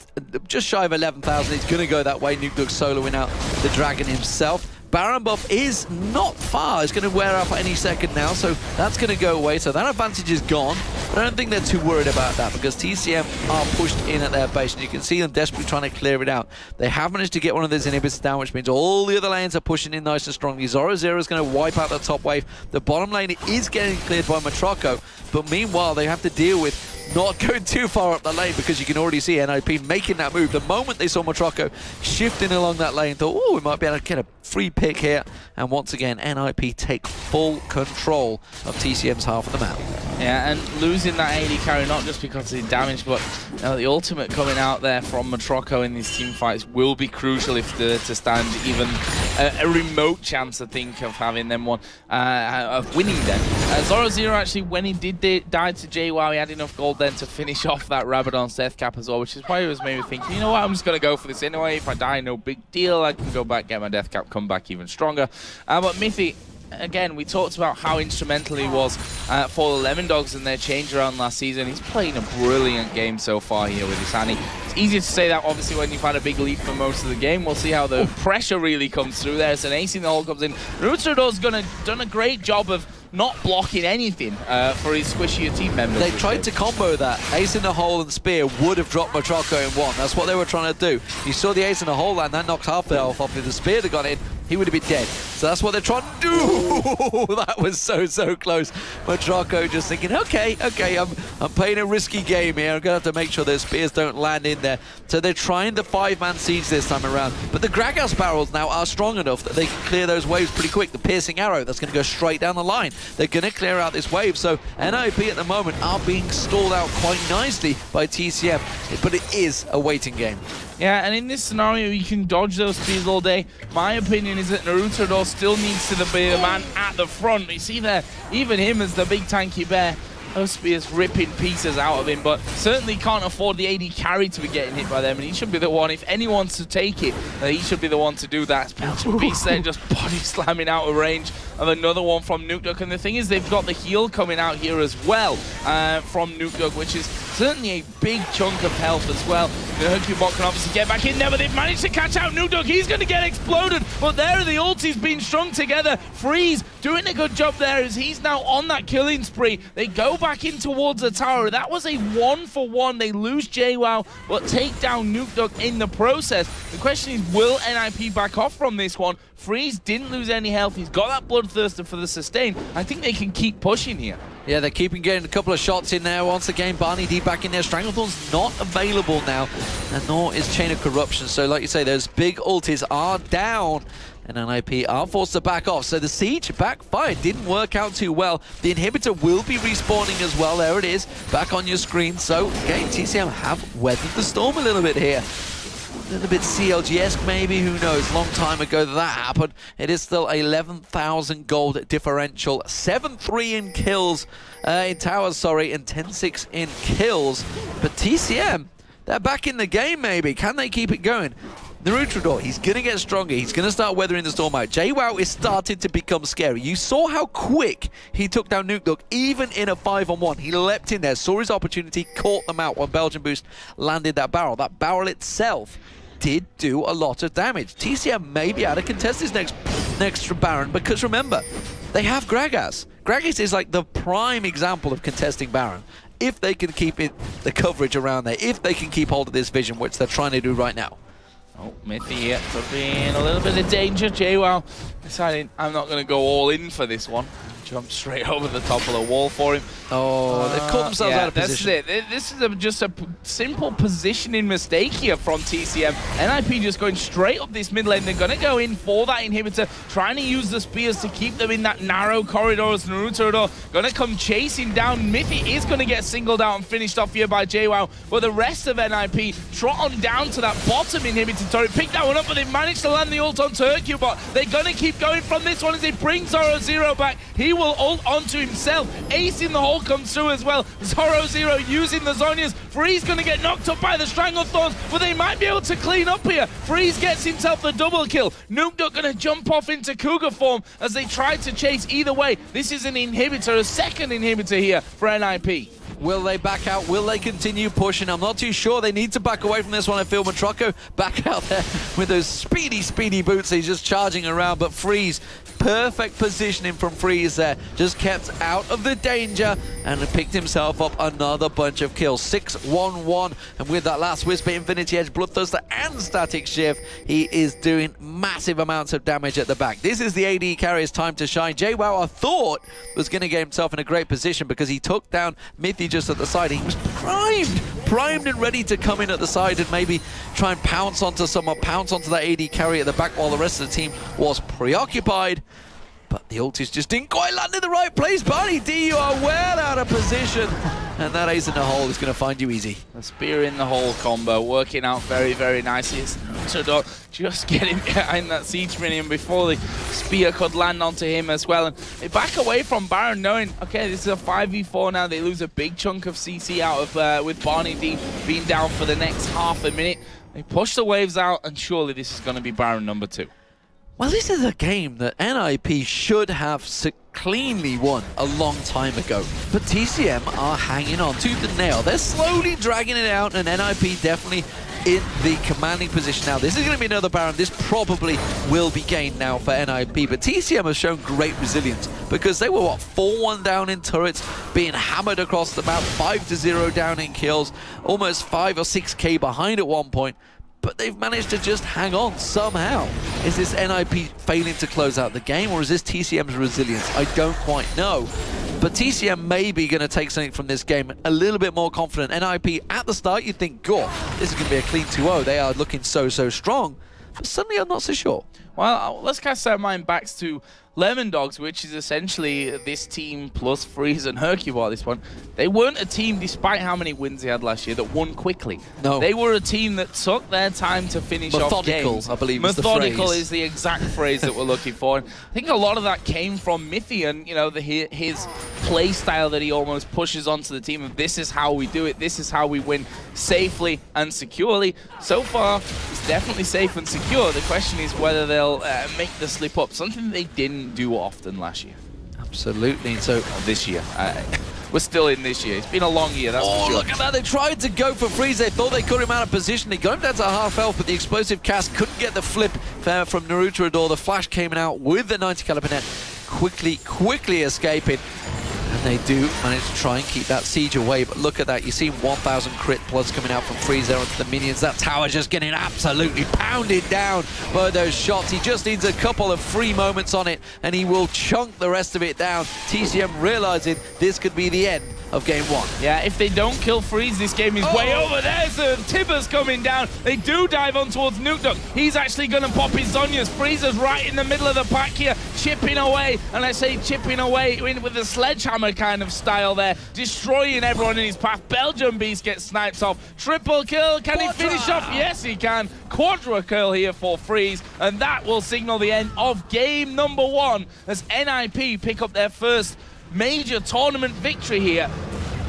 S1: just shy of 11,000. It's going to go that way. Nukeduck soloing out the Dragon himself. Baron buff is not far. It's going to wear off any second now, so that's going to go away. So that advantage is gone. But I don't think they're too worried about that because TCM are pushed in at their base, and you can see them desperately trying to clear it out. They have managed to get one of those inhibitors down, which means all the other lanes are pushing in nice and strongly. Zorozero is going to wipe out the top wave. The bottom lane is getting cleared by Motroco, but meanwhile they have to deal with not going too far up the lane because you can already see NIP making that move. The moment they saw Motroco shifting along that lane, thought, oh, we might be able to get a free pick here. And once again, NIP take full control of TCM's half of the map.
S2: Yeah, and losing that AD carry, not just because of the damage, but the ultimate coming out there from Motroco in these team fights will be crucial if they're to stand even a remote chance, I think, of having them one, of winning them. Zorozero actually, when he did die to Jwaow, he had enough gold then to finish off that Rabadon's death cap as well, which is why he was maybe thinking, you know what, I'm just going to go for this anyway. If I die, no big deal. I can go back, get my death cap, come back even stronger. But Mithy, again, we talked about how instrumental he was for the Lemon Dogs and their change around last season. He's playing a brilliant game so far here with his Annie. It's easier to say that, obviously, when you've had a big lead for most of the game. We'll see how the pressure really comes through there. So an ace in the hole comes in. Naruterador's done a great job of not blocking anything for his squishier team members.
S1: They tried to combo that. Ace in the hole and spear would have dropped Motroco in one. That's what they were trying to do. You saw the ace in the hole land, that knocked half the health off. If the spear had gone in, he would have been dead. So that's what they're trying to do. That was so close. Motroco just thinking, okay, I'm playing a risky game here. I'm going to have to make sure those spears don't land in there. So they're trying the 5-man siege this time around. But the Gragas barrels now are strong enough that they can clear those waves pretty quick. The piercing arrow, that's going to go straight down the line. They're going to clear out this wave. So NIP at the moment are being stalled out quite nicely by TCM. But it is a waiting game.
S2: Yeah, and in this scenario, you can dodge those spears all day. My opinion is that Naruterador still needs to be the man at the front. You see there, even him as the big tanky bear, those spears ripping pieces out of him, but certainly can't afford the AD carry to be getting hit by them, and he should be the one, if anyone's to take it, he should be the one to do that. BelgianBeast there just body slamming out of range of another one from Nukeduck, and the thing is they've got the heal coming out here as well from Nukeduck, which is certainly a big chunk of health as well. The hyrqBot can obviously get back in there, but they've managed to catch out Nukeduck. He's going to get exploded, but there are the ultis being strung together. Freeze doing a good job there as he's now on that killing spree. They go back in towards the tower. That was a 1-for-1. They lose Jwaow, but take down Nukeduck in the process. The question is, will NIP back off from this one? Freeze didn't lose any health. He's got that Bloodthirster for the sustain. I think they can keep pushing here.
S1: Yeah, they're keeping getting a couple of shots in there. Once again, BarneyD back in there. Stranglethorn's not available now, and nor is Chain of Corruption. So like you say, those big ultis are down, and NIP are forced to back off. So the siege backfired, didn't work out too well. The inhibitor will be respawning as well. There it is, back on your screen. So again, TCM have weathered the storm a little bit here. A little bit CLG-esque maybe, who knows, long time ago that happened. It is still 11,000 gold differential, 7-3 in kills, in towers, sorry, and 10-6 in kills. But TCM, they're back in the game maybe. Can they keep it going? Naruterador, he's going to get stronger. He's going to start weathering the storm out. Jwaow is starting to become scary. You saw how quick he took down Nukeduck, even in a 5-on-1. He leapt in there, saw his opportunity, caught them out when BelgianBeast landed that barrel. That barrel itself did do a lot of damage. TCM may be able to contest this next Baron, because remember, they have Gragas. Gragas is like the prime example of contesting Baron. If they can keep the coverage around there, if they can keep hold of this vision, which they're trying to do right now.
S2: Oh, Mithy here could be in a little bit of danger. Jwaow deciding I'm not going to go all in for this one. Jump straight over the top of the wall for him.
S1: Oh, they've caught themselves out of position.
S2: This is just a simple positioning mistake here from TCM. NIP just going straight up this mid lane. They're going to go in for that inhibitor, trying to use the spears to keep them in that narrow corridor as Naruterador going to come chasing down. Mithy is going to get singled out and finished off here by Jwaow, but the rest of NIP trot on down to that bottom inhibitor turret, pick that one up, but they managed to land the ult onto hyrqBot. They're going to keep going from this one as they bring Zorozero back. He will ult onto himself. Ace in the hole comes through as well. Zorozero using the Zhonya's. Freeze going to get knocked up by the Stranglethorns, but they might be able to clean up here. Freeze gets himself the double kill. Nukeduck going to jump off into Cougar form as they try to chase. Either way, this is an inhibitor, a second inhibitor here for NIP.
S1: Will they back out? Will they continue pushing? I'm not too sure. They need to back away from this one. I feel Motroco back out there with those speedy boots. He's just charging around, but Freeze, perfect positioning from Freeze there. Just kept out of the danger and picked himself up another bunch of kills. 6-1-1, and with that last Whisper, Infinity Edge, Bloodthirster, and Static Shift, he is doing massive amounts of damage at the back. This is the AD carrier's time to shine. Jwaow, I thought, was going to get himself in a great position because he took down Mithy just at the side. He was primed and ready to come in at the side and maybe try and pounce onto someone, pounce onto that AD carry at the back while the rest of the team was preoccupied. But the ultis just didn't quite land in the right place. BarneyD, you are well out of position. And that ace in the hole is going to find you easy.
S2: The spear in the hole combo working out very nicely. It's Naruterador just getting behind that siege minion before the spear could land onto him as well. And they back away from Baron knowing, okay, this is a 5v4 now. They lose a big chunk of CC out of with BarneyD being down for the next half a minute. They push the waves out, and surely this is going to be Baron number 2.
S1: Well, this is a game that NIP should have cleanly won a long time ago. But TCM are hanging on to the nail. They're slowly dragging it out, and NIP definitely in the commanding position now. This is going to be another Baron. This probably will be gained now for NIP. But TCM has shown great resilience because they were, what, 4-1 down in turrets, being hammered across the map, 5-0 down in kills, almost 5 or 6k behind at one point. But they've managed to just hang on somehow. Is this NIP failing to close out the game, or is this TCM's resilience? I don't quite know. But TCM may be going to take something from this game a little bit more confident. NIP, at the start, you think, God, this is going to be a clean 2-0. They are looking so strong. But suddenly, I'm not so sure.
S2: Well, let's cast our mind back to Lemondogs, which is essentially this team plus FreeZ and hyrqBot at this point. They weren't a team, despite how many wins they had last year, that won quickly. No. They were a team that took their time to finish off games.
S1: I believe
S2: Methodical is the exact phrase that we're looking for. And I think a lot of that came from Mithy and, you know, his play style that he almost pushes onto the team of this is how we do it, this is how we win safely and securely. So far, it's definitely safe and secure. The question is whether they'll make the slip up, something they didn't do often last year.
S1: Absolutely. So
S2: this year. We're still in this year. It's been a long year, that's for sure.
S1: Look at that. They tried to go for FreeZ. They thought they got him out of position. They got him down to half health, but the explosive cast couldn't get the flip from Naruterador. The flash came out with the 90 caliber net, quickly escaping. And they do manage to try and keep that siege away, but look at that. You see 1,000 crit plus coming out from FreeZ there onto the minions. That tower just getting absolutely pounded down by those shots. He just needs a couple of free moments on it, and he will chunk the rest of it down. TCM realizing this could be the end of game 1.
S2: Yeah, if they don't kill FreeZ, this game is way over. There's the Tibbers coming down. They do dive on towards Nukeduck. He's actually going to pop his Zhonya's. FreeZ's right in the middle of the pack here, chipping away. And I say chipping away with the sledgehammer kind of style there, destroying everyone in his path. BelgianBeast gets sniped off. Triple kill. Can he finish off? Yes, he can. Quadra kill here for FreeZ. And that will signal the end of game number 1 as NIP pick up their first major tournament victory here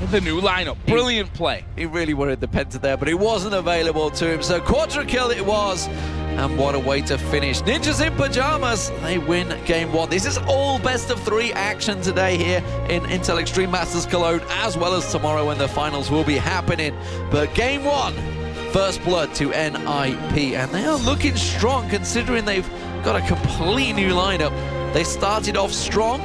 S2: with the new lineup. Brilliant play.
S1: He really wanted the penta there, but it wasn't available to him. So quadra kill it was. And what a way to finish. Ninjas in Pyjamas, they win game 1. This is all best of 3 action today here in Intel Extreme Masters Cologne, as well as tomorrow when the finals will be happening. But game 1, first blood to NIP. And they are looking strong considering they've got a complete new lineup. They started off strong.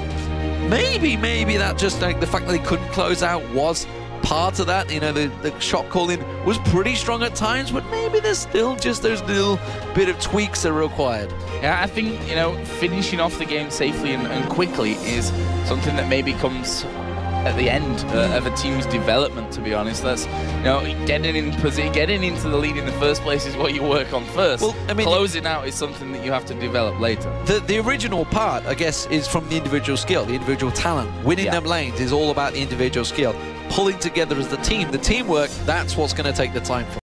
S1: Maybe that just like the fact that they couldn't close out was part of that. You know, the shot calling was pretty strong at times, but maybe there's still just those little bit of tweaks that are required.
S2: Yeah, I think, you know, finishing off the game safely and quickly is something that maybe comes at the end of a team's development, to be honest. That's, you know, getting into the lead in the first place is what you work on first. Well, I mean, closing out is something that you have to develop later.
S1: The original part, I guess, is from the individual skill, the individual talent. Winning them lanes is all about the individual skill. Pulling together as the team, the teamwork, that's what's going to take the time for.